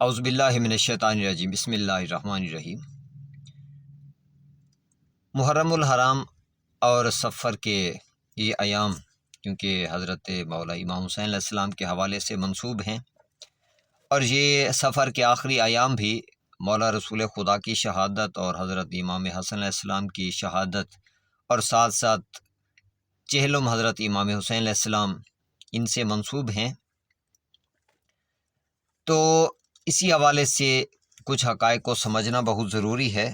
اعوذ باللہ من الشیطان الرجیم بسم اللہ الرحمن الرحیم۔ محرم الحرام اور سفر کے یہ ایام کیونکہ حضرت مولا امام حسین علیہ السلام کے حوالے سے منسوب ہیں، اور یہ سفر کے آخری ایام بھی مولا رسول خدا کی شہادت اور حضرت امام حسن علیہ السلام کی شہادت اور ساتھ ساتھ چہلم حضرت امام حسین علیہ السلام ان سے منسوب ہیں۔ تو اسی حوالے سے کچھ حقائق کو سمجھنا بہت ضروری ہے۔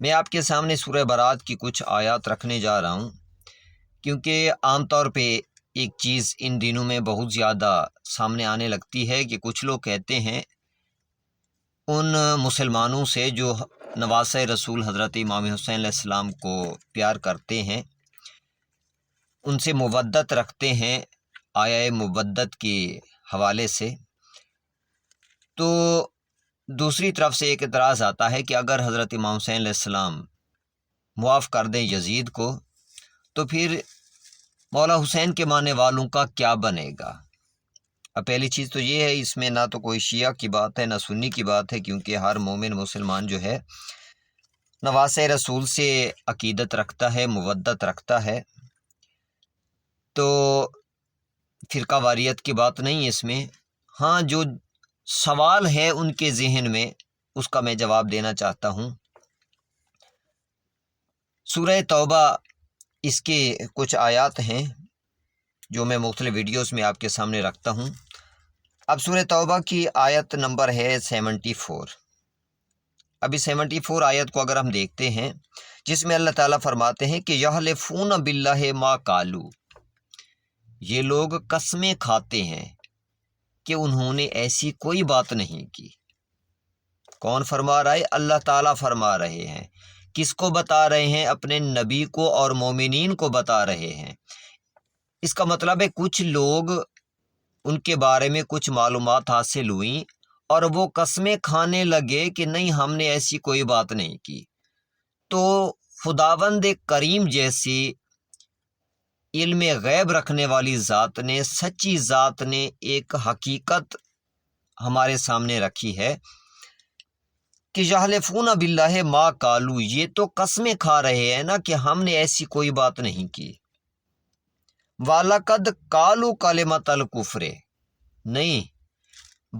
میں آپ کے سامنے سورہ برات کی کچھ آیات رکھنے جا رہا ہوں، کیونکہ عام طور پہ ایک چیز ان دنوں میں بہت زیادہ سامنے آنے لگتی ہے کہ کچھ لوگ کہتے ہیں ان مسلمانوں سے جو نواسۂ رسول حضرت امام حسین علیہ السلام کو پیار کرتے ہیں، ان سے مودت رکھتے ہیں آیہ مودت کے حوالے سے، تو دوسری طرف سے ایک اعتراض آتا ہے کہ اگر حضرت امام حسین علیہ السلام معاف کر دیں یزید کو تو پھر مولا حسین کے ماننے والوں کا کیا بنے گا؟ اب پہلی چیز تو یہ ہے، اس میں نہ تو کوئی شیعہ کی بات ہے نہ سنی کی بات ہے، کیونکہ ہر مومن مسلمان جو ہے نواسۂ رسول سے عقیدت رکھتا ہے، مودت رکھتا ہے، تو فرقہ واریت کی بات نہیں ہے اس میں۔ ہاں، جو سوال ہے ان کے ذہن میں اس کا میں جواب دینا چاہتا ہوں۔ سورہ توبہ اس کے کچھ آیات ہیں جو میں مختلف ویڈیوز میں آپ کے سامنے رکھتا ہوں۔ اب سورہ توبہ کی آیت نمبر ہے 74۔ ابھی 74 آیت کو اگر ہم دیکھتے ہیں، جس میں اللہ تعالیٰ فرماتے ہیں کہ یحلفون باللہ ما قالوا، یہ لوگ قسمیں کھاتے ہیں کہ انہوں نے ایسی کوئی بات نہیں کی۔ کون فرما رہا ہے؟ اللہ تعالیٰ فرما رہے ہیں۔ کس کو بتا رہے ہیں؟ اپنے نبی کو اور مومنین کو بتا رہے ہیں۔ اس کا مطلب ہے کچھ لوگ ان کے بارے میں کچھ معلومات حاصل ہوئیں اور وہ قسمیں کھانے لگے کہ نہیں، ہم نے ایسی کوئی بات نہیں کی۔ تو خداوند کریم جیسی علم غیب رکھنے والی ذات نے، سچی ذات نے ایک حقیقت ہمارے سامنے رکھی ہے کہ یحلفون باللہ ما قالوا، یہ تو قسمیں کھا رہے ہیں نا کہ ہم نے ایسی کوئی بات نہیں کی۔ وَلَقَدْ قَالُوا کَلِمَةَ الْكُفْرِ، نہیں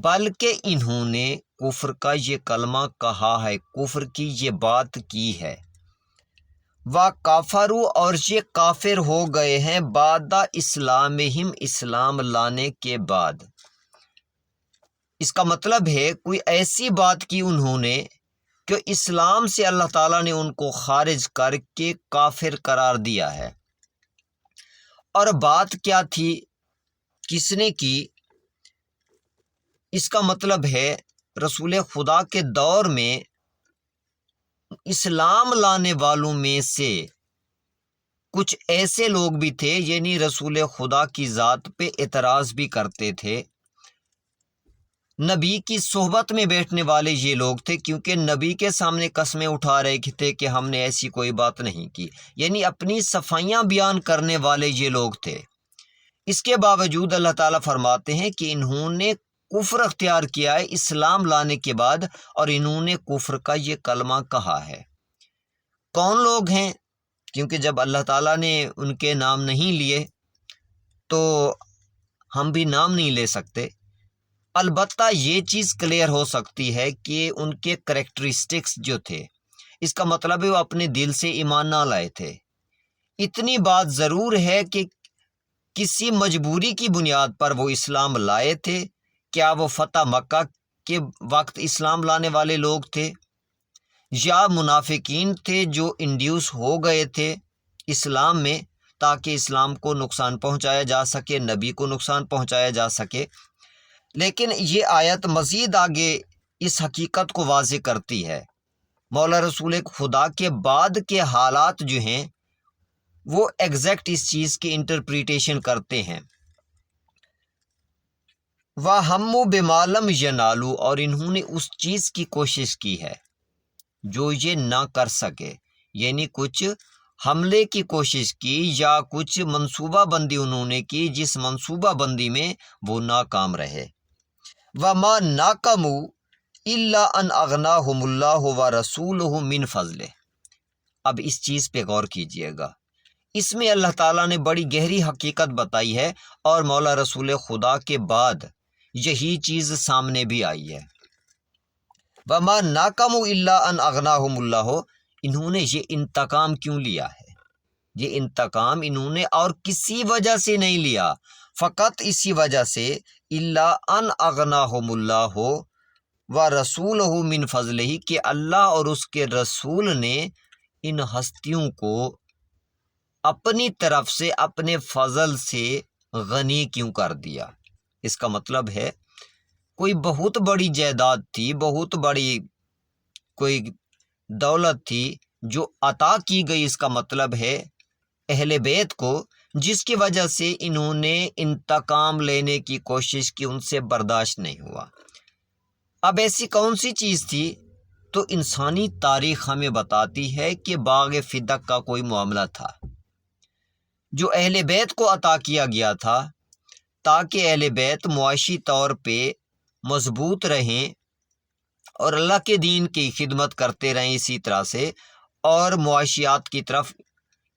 بلکہ انہوں نے کفر کا یہ کلمہ کہا ہے، کفر کی یہ بات کی ہے۔ وَكَفَرُوا، اور یہ کافر ہو گئے ہیں، بعد اسلامہم، اسلام لانے کے بعد۔ اس کا مطلب ہے کوئی ایسی بات کی انہوں نے کہ اسلام سے اللہ تعالیٰ نے ان کو خارج کر کے کافر قرار دیا ہے۔ اور بات کیا تھی، کس نے کی؟ اس کا مطلب ہے رسول خدا کے دور میں اسلام لانے والوں میں سے کچھ ایسے لوگ بھی تھے، یعنی رسول خدا کی ذات پہ اعتراض بھی کرتے تھے۔ نبی کی صحبت میں بیٹھنے والے یہ لوگ تھے، کیونکہ نبی کے سامنے قسمیں اٹھا رہے تھے کہ ہم نے ایسی کوئی بات نہیں کی، یعنی اپنی صفائیاں بیان کرنے والے یہ لوگ تھے۔ اس کے باوجود اللہ تعالیٰ فرماتے ہیں کہ انہوں نے کفر اختیار کیا ہے اسلام لانے کے بعد، اور انہوں نے کفر کا یہ کلمہ کہا ہے۔ کون لوگ ہیں؟ کیونکہ جب اللہ تعالیٰ نے ان کے نام نہیں لیے تو ہم بھی نام نہیں لے سکتے۔ البتہ یہ چیز کلیئر ہو سکتی ہے کہ ان کے کریکٹرسٹکس جو تھے، اس کا مطلب ہے وہ اپنے دل سے ایمان نہ لائے تھے۔ اتنی بات ضرور ہے کہ کسی مجبوری کی بنیاد پر وہ اسلام لائے تھے۔ کیا وہ فتح مکہ کے وقت اسلام لانے والے لوگ تھے، یا منافقین تھے جو انڈیوس ہو گئے تھے اسلام میں تاکہ اسلام کو نقصان پہنچایا جا سکے، نبی کو نقصان پہنچایا جا سکے؟ لیکن یہ آیت مزید آگے اس حقیقت کو واضح کرتی ہے۔ مولا رسول خدا کے بعد کے حالات جو ہیں وہ ایگزیکٹ اس چیز کی انٹرپریٹیشن کرتے ہیں۔ وَهَمُّوا بِمَا لَمْ يَنَالُوا، اور انہوں نے اس چیز کی کوشش کی ہے جو یہ نہ کر سکے، یعنی کچھ حملے کی کوشش کی یا کچھ منصوبہ بندی انہوں نے کی جس منصوبہ بندی میں وہ ناکام رہے۔ وَمَا نَاقَمُوا، الا ان اغناہم اللہ ورسولہ من فضلہ۔ اب اس چیز پہ غور کیجئے گا، اس میں اللہ تعالیٰ نے بڑی گہری حقیقت بتائی ہے، اور مولا رسول خدا کے بعد یہی چیز سامنے بھی آئی ہے۔ وما ناکموا الا ان اغناہم اللہ، انہوں نے یہ انتقام کیوں لیا ہے؟ یہ انتقام انہوں نے اور کسی وجہ سے نہیں لیا، فقط اسی وجہ سے الا ان اغناہم اللہ ورسولہ من فضلہ، کہ اللہ اور اس کے رسول نے ان ہستیوں کو اپنی طرف سے اپنے فضل سے غنی کیوں کر دیا۔ اس کا مطلب ہے کوئی بہت بڑی جائیداد تھی، بہت بڑی کوئی دولت تھی جو عطا کی گئی، اس کا مطلب ہے اہل بیت کو، جس کی وجہ سے انہوں نے انتقام لینے کی کوشش کی، ان سے برداشت نہیں ہوا۔ اب ایسی کون سی چیز تھی؟ تو انسانی تاریخ ہمیں بتاتی ہے کہ باغ فدق کا کوئی معاملہ تھا جو اہل بیت کو عطا کیا گیا تھا، تاکہ اہل بیت معاشی طور پہ مضبوط رہیں اور اللہ کے دین کی خدمت کرتے رہیں اسی طرح سے، اور معاشیات کی طرف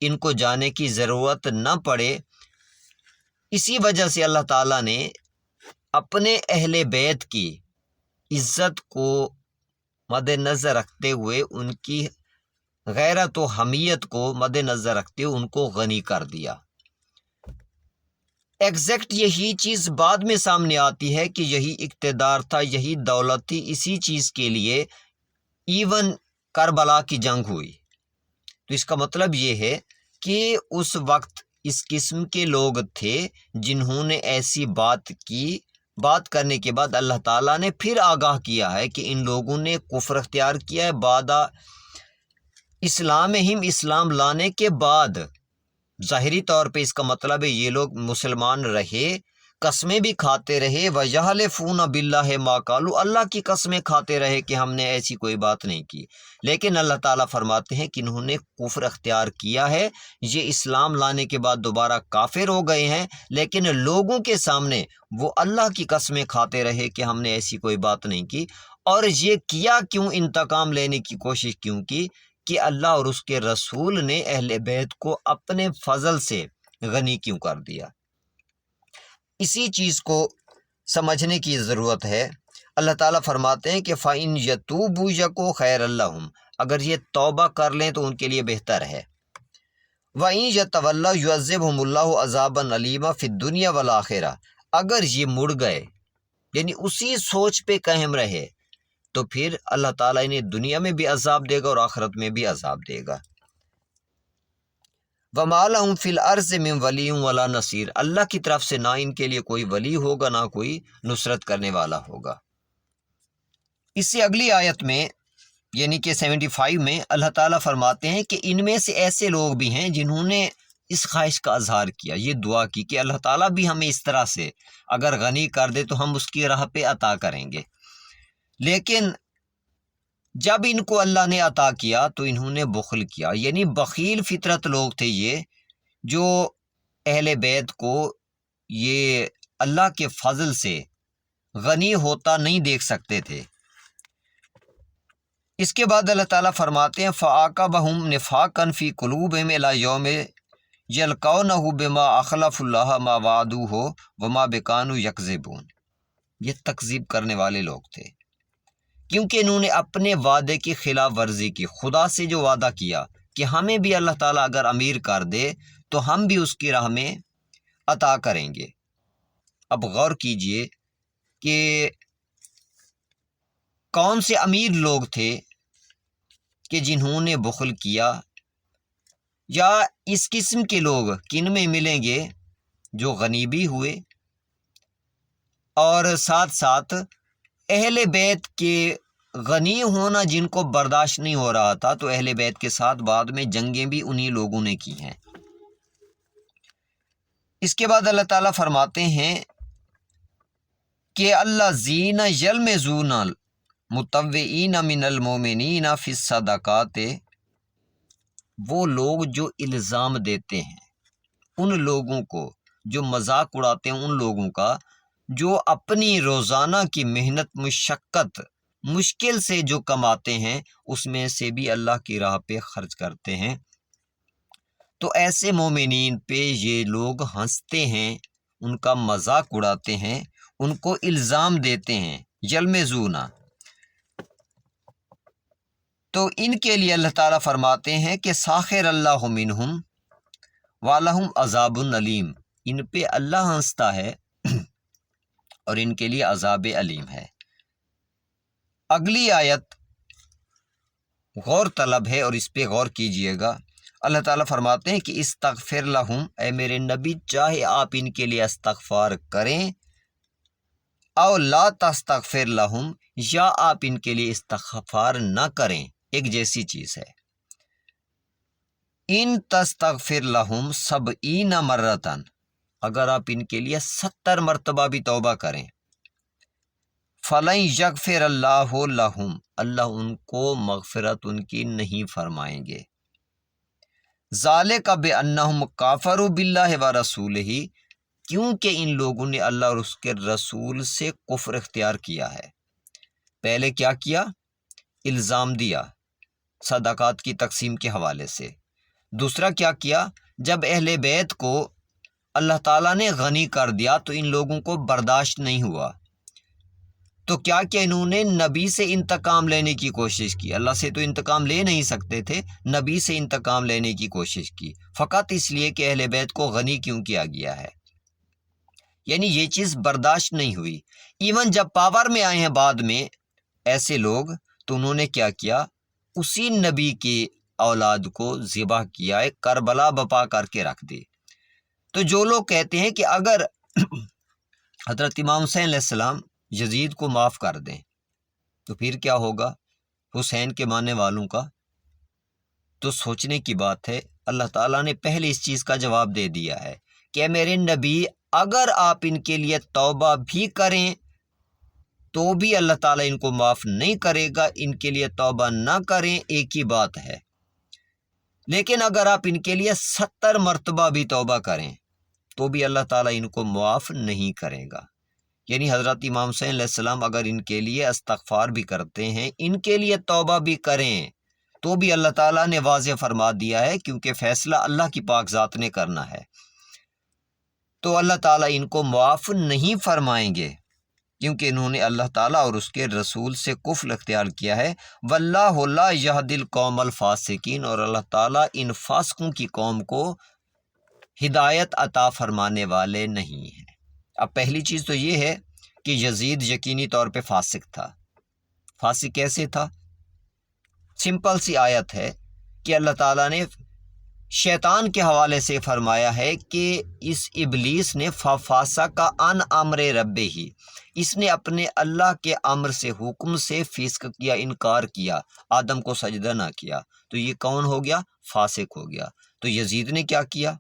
ان کو جانے کی ضرورت نہ پڑے۔ اسی وجہ سے اللہ تعالیٰ نے اپنے اہل بیت کی عزت کو مد نظر رکھتے ہوئے، ان کی غیرت و حمیت کو مد نظر رکھتے ہوئے ان کو غنی کر دیا۔ ایگزیکٹ یہی چیز بعد میں سامنے آتی ہے کہ یہی اقتدار تھا، یہی دولت تھی، اسی چیز کے لیے ایون کربلا کی جنگ ہوئی۔ تو اس کا مطلب یہ ہے کہ اس وقت اس قسم کے لوگ تھے جنہوں نے ایسی بات کی، بات کرنے کے بعد اللہ تعالیٰ نے پھر آگاہ کیا ہے کہ ان لوگوں نے کفر اختیار کیا ہے بعد اسلامہم، اسلام لانے کے بعد۔ ظاہری طور پہ اس کا مطلب ہے یہ لوگ مسلمان رہے، قسمیں بھی کھاتے رہے، وَيَحْلِفُونَ بِاللَّهِ مَا قَالُوا، اللہ کی قسمیں کھاتے رہے کہ ہم نے ایسی کوئی بات نہیں کی، لیکن اللہ تعالیٰ فرماتے ہیں کہ انہوں نے کفر اختیار کیا ہے، یہ اسلام لانے کے بعد دوبارہ کافر ہو گئے ہیں، لیکن لوگوں کے سامنے وہ اللہ کی قسمیں کھاتے رہے کہ ہم نے ایسی کوئی بات نہیں کی۔ اور یہ کیا کیوں؟ انتقام لینے کی کوشش کیوں کی؟ کہ اللہ اور اس کے رسول نے اہل بیت کو اپنے فضل سے غنی کیوں کر دیا۔ اسی چیز کو سمجھنے کی ضرورت ہے۔ اللہ تعالیٰ فرماتے ہیں کہ فَإِن يَتُوبُوا يَكُ خَيْرًا لَّهُمْ، اگر یہ توبہ کر لیں تو ان کے لیے بہتر ہے۔ وَإِن يَتَوَلَّوْا يُعَذِّبْهُمُ اللَّهُ عَذَابًا أَلِيمًا فِي الدُّنْيَا وَالْآخِرَةِ، اگر یہ مڑ گئے یعنی اسی سوچ پہ قائم رہے تو پھر اللہ تعالیٰ انہیں دنیا میں بھی عذاب دے گا اور آخرت میں بھی عذاب دے گا۔ وَمَا لَهُمْ فِي الْأَرْضِ مِنْ وَلِيٍّ وَلَا نَصِيرٍ، اللہ کی طرف سے نہ ان کے لیے کوئی ولی ہوگا، نہ کوئی نصرت کرنے والا ہوگا۔ اس سے اگلی آیت میں یعنی کہ 75 میں اللہ تعالیٰ فرماتے ہیں کہ ان میں سے ایسے لوگ بھی ہیں جنہوں نے اس خواہش کا اظہار کیا، یہ دعا کی کہ اللہ تعالیٰ بھی ہمیں اس طرح سے اگر غنی کر دے تو ہم اس کی راہ پہ عطا کریں گے، لیکن جب ان کو اللہ نے عطا کیا تو انہوں نے بخل کیا، یعنی بخیل فطرت لوگ تھے یہ، جو اہل بیت کو یہ اللہ کے فضل سے غنی ہوتا نہیں دیکھ سکتے تھے۔ اس کے بعد اللہ تعالیٰ فرماتے ہیں فَعَاقَبَهُمْ نِفَاقًا فِي قُلُوبِهِمْ إِلَىٰ يَوْمِ يَلْقَوْنَهُ بِمَا أَخْلَفُوا اللَّهَ مَا وَعَدُوهُ وَمَا كَانُوا يَكْذِبُونَ، یہ تکذیب کرنے والے لوگ تھے کیونکہ انہوں نے اپنے وعدے کی خلاف ورزی کی۔ خدا سے جو وعدہ کیا کہ ہمیں بھی اللہ تعالیٰ اگر امیر کر دے تو ہم بھی اس کی راہ میں عطا کریں گے۔ اب غور کیجئے کہ کون سے امیر لوگ تھے کہ جنہوں نے بخل کیا، یا اس قسم کے لوگ کن میں ملیں گے؟ جو غنی بھی ہوئے اور ساتھ ساتھ اہل بیت کے غنی ہونا جن کو برداشت نہیں ہو رہا تھا، تو اہل بیت کے ساتھ بعد میں جنگیں بھی انہی لوگوں نے کی ہیں۔ اس کے بعد اللہ تعالیٰ فرماتے ہیں کہ الذین یلمزون المطوعین من المؤمنین فی الصدقات، وہ لوگ جو الزام دیتے ہیں ان لوگوں کو، جو مذاق اڑاتے ہیں ان لوگوں کا جو اپنی روزانہ کی محنت مشقت مشکل سے جو کماتے ہیں اس میں سے بھی اللہ کی راہ پہ خرچ کرتے ہیں، تو ایسے مومنین پہ یہ لوگ ہنستے ہیں، ان کا مذاق اڑاتے ہیں، ان کو الزام دیتے ہیں، یلمزونا۔ تو ان کے لیے اللہ تعالیٰ فرماتے ہیں کہ ساخر اللہ منہم وَلَهُمْ عذاب علیم، ان پہ اللہ ہنستا ہے اور ان کے لیے عذاب علیم ہے۔ اگلی آیت غور طلب ہے اور اس پہ غور کیجئے گا۔ اللہ تعالیٰ فرماتے ہیں کہ استغفر لہم، اے میرے نبی چاہے آپ ان کے لیے استغفار کریں، او لا تستغفر لہم، یا آپ ان کے لیے استغفار نہ کریں، ایک جیسی چیز ہے۔ ان تستغفر لہم 70 مرتن، اگر آپ ان کے لیے 70 مرتبہ بھی توبہ کریں، فلن یغفر اللہ لہم، اللہ ان کو مغفرت ان کی نہیں فرمائیں گے۔ ذالک بانہم کافروا باللہ ورسولہ، کیونکہ ان لوگوں نے اللہ اور اس کے رسول سے کفر اختیار کیا ہے۔ پہلے کیا کیا؟ الزام دیا صدقات کی تقسیم کے حوالے سے۔ دوسرا کیا کیا؟ جب اہل بیت کو اللہ تعالیٰ نے غنی کر دیا تو ان لوگوں کو برداشت نہیں ہوا، تو کیا انہوں نے نبی سے انتقام لینے کی کوشش کی۔ اللہ سے تو انتقام لے نہیں سکتے تھے، نبی سے انتقام لینے کی کوشش کی، فقط اس لیے کہ اہل بیت کو غنی کیوں کیا گیا ہے۔ یعنی یہ چیز برداشت نہیں ہوئی۔ ایون جب پاور میں آئے ہیں بعد میں ایسے لوگ، تو انہوں نے کیا کیا؟ اسی نبی کی اولاد کو ذبح کیا ہے، کربلا بپا کر کے رکھ دی۔ تو جو لوگ کہتے ہیں کہ اگر حضرت امام حسین علیہ السلام یزید کو معاف کر دیں تو پھر کیا ہوگا حسین کے ماننے والوں کا، تو سوچنے کی بات ہے۔ اللہ تعالیٰ نے پہلے اس چیز کا جواب دے دیا ہے کہ میرے نبی اگر آپ ان کے لیے توبہ بھی کریں تو بھی اللہ تعالیٰ ان کو معاف نہیں کرے گا، ان کے لیے توبہ نہ کریں ایک ہی بات ہے، لیکن اگر آپ ان کے لیے 70 مرتبہ بھی توبہ کریں تو بھی اللہ تعالیٰ ان کو معاف نہیں کرے گا۔ یعنی حضرت امام حسین علیہ السلام اگر ان کے لیے استغفار بھی کرتے ہیں، ان کے لیے توبہ بھی کریں، تو بھی اللہ تعالیٰ نے واضح فرما دیا ہے، کیونکہ فیصلہ اللہ کی پاک ذات نے کرنا ہے، تو اللہ تعالیٰ ان کو معاف نہیں فرمائیں گے، کیونکہ انہوں نے اللہ تعالیٰ اور اس کے رسول سے کفر اختیار کیا ہے۔ واللہ لا یہدی القوم الفاسقین، اور اللہ تعالیٰ ان فاسقوں کی قوم کو ہدایت عطا فرمانے والے نہیں ہیں۔ اب پہلی چیز تو یہ ہے کہ یزید یقینی طور پہ فاسق تھا۔ فاسق کیسے تھا؟ سمپل سی آیت ہے کہ اللہ تعالیٰ نے شیطان کے حوالے سے فرمایا ہے کہ اس ابلیس نے فاسق عن امر ربہ ہی، اس نے اپنے اللہ کے امر سے، حکم سے فسق کیا، انکار کیا، آدم کو سجدہ نہ کیا، تو یہ کون ہو گیا؟ فاسق ہو گیا۔ تو یزید نے کیا کیا؟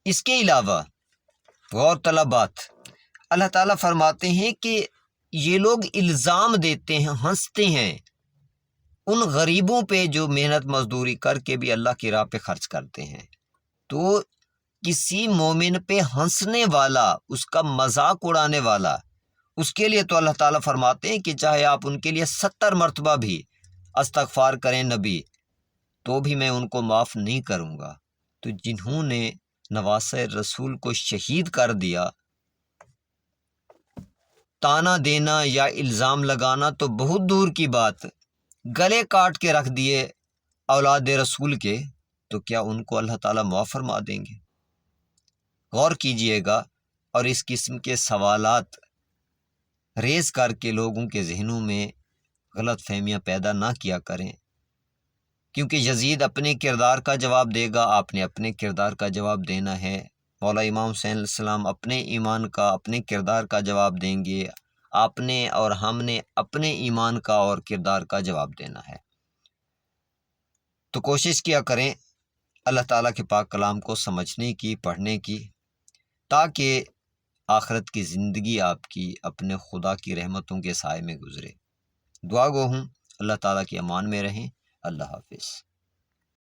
اس کے علاوہ غور طلب بات، اللہ تعالیٰ فرماتے ہیں کہ یہ لوگ الزام دیتے ہیں، ہنستے ہیں ان غریبوں پہ جو محنت مزدوری کر کے بھی اللہ کی راہ پہ خرچ کرتے ہیں۔ تو کسی مومن پہ ہنسنے والا، اس کا مذاق اڑانے والا، اس کے لیے تو اللہ تعالیٰ فرماتے ہیں کہ چاہے آپ ان کے لیے 70 مرتبہ بھی استغفار کریں نبی، تو بھی میں ان کو معاف نہیں کروں گا۔ تو جنہوں نے نواسۂ رسول کو شہید کر دیا، تانا دینا یا الزام لگانا تو بہت دور کی بات، گلے کاٹ کے رکھ دیے اولاد رسول کے، تو کیا ان کو اللہ تعالیٰ معاف فرما دیں گے؟ غور کیجئے گا اور اس قسم کے سوالات ریز کر کے لوگوں کے ذہنوں میں غلط فہمیاں پیدا نہ کیا کریں، کیونکہ یزید اپنے کردار کا جواب دے گا، آپ نے اپنے کردار کا جواب دینا ہے۔ مولا امام حسین علیہ السلام اپنے ایمان کا، اپنے کردار کا جواب دیں گے، آپ نے اور ہم نے اپنے ایمان کا اور کردار کا جواب دینا ہے۔ تو کوشش کیا کریں اللہ تعالیٰ کے پاک کلام کو سمجھنے کی، پڑھنے کی، تاکہ آخرت کی زندگی آپ کی اپنے خدا کی رحمتوں کے سائے میں گزرے۔ دعا گو ہوں اللہ تعالیٰ کی امان میں رہیں۔ اللہ حافظ۔